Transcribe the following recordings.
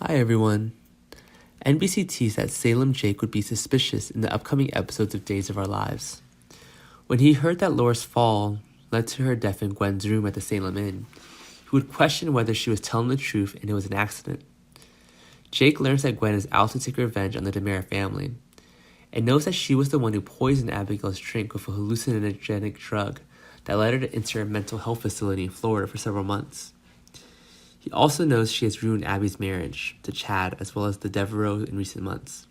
Hi everyone. NBC teased that Salem Jake would be suspicious in the upcoming episodes of Days of Our Lives. When he heard that Laura's fall led to her death in Gwen's room at the Salem Inn, he would question whether she was telling the truth and it was an accident. Jake learns that Gwen is out to take revenge on the DeMera family, and knows that she was the one who poisoned Abigail's drink with a hallucinogenic drug that led her to enter a mental health facility in Florida for several months. He also knows she has ruined Abby's marriage to Chad as well as the Devereaux in recent months.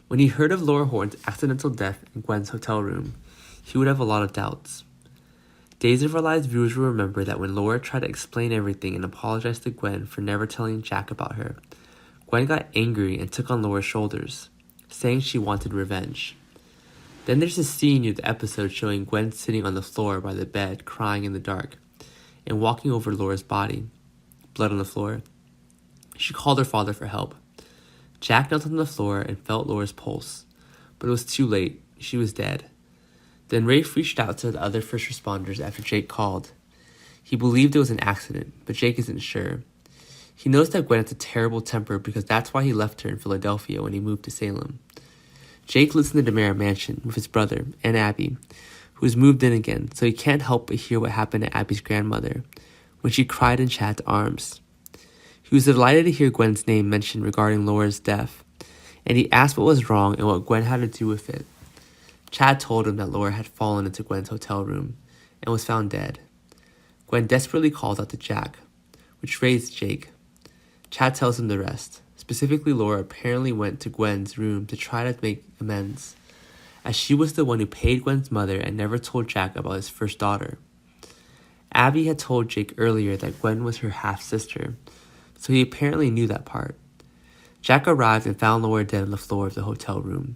When he heard of Laura Horton's accidental death in Gwen's hotel room, he would have a lot of doubts. Days of Our Lives viewers will remember that when Laura tried to explain everything and apologize to Gwen for never telling Jack about her, Gwen got angry and took on Laura's shoulders, saying she wanted revenge. Then there's a scene near the episode showing Gwen sitting on the floor by the bed crying in the dark and walking over Laura's body, blood on the floor. She called her father for help. Jack knelt on the floor and felt Laura's pulse, but it was too late. She was dead. Then Rafe reached out to the other first responders after Jake called. He believed it was an accident, but Jake isn't sure. He knows that Gwen has a terrible temper because that's why he left her in Philadelphia when he moved to Salem. Jake lives in the DeMera mansion with his brother and Abby, who has moved in again, so he can't help but hear what happened to Abby's grandmother when she cried in Chad's arms. He was delighted to hear Gwen's name mentioned regarding Laura's death, and he asked what was wrong and what Gwen had to do with it. Chad told him that Laura had fallen into Gwen's hotel room and was found dead. Gwen desperately calls out to Jack, which raised Jake. Chad tells him the rest. Specifically, Laura apparently went to Gwen's room to try to make amends, as she was the one who paid Gwen's mother and never told Jack about his first daughter. Abby had told Jake earlier that Gwen was her half-sister, so he apparently knew that part. Jack arrived and found Laura dead on the floor of the hotel room,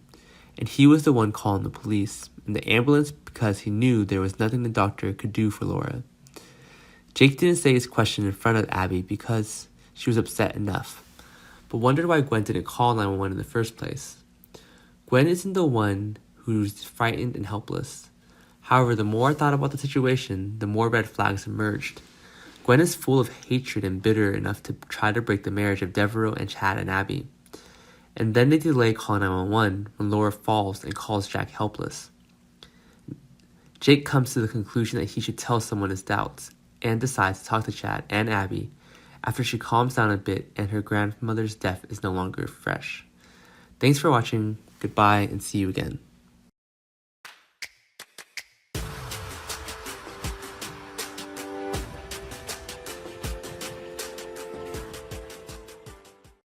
and he was the one calling the police and the ambulance because he knew there was nothing the doctor could do for Laura. Jake didn't say his question in front of Abby because she was upset enough, but wondered why Gwen didn't call 911 in the first place. Gwen isn't the one who's frightened and helpless. However, the more I thought about the situation, the more red flags emerged. Gwen is full of hatred and bitter enough to try to break the marriage of Devereaux and Chad and Abby. And then they delay calling 911 when Laura falls and calls Jack helpless. Jake comes to the conclusion that he should tell someone his doubts and decides to talk to Chad and Abby after she calms down a bit and her grandmother's death is no longer fresh. Thanks for watching. Goodbye and see you again.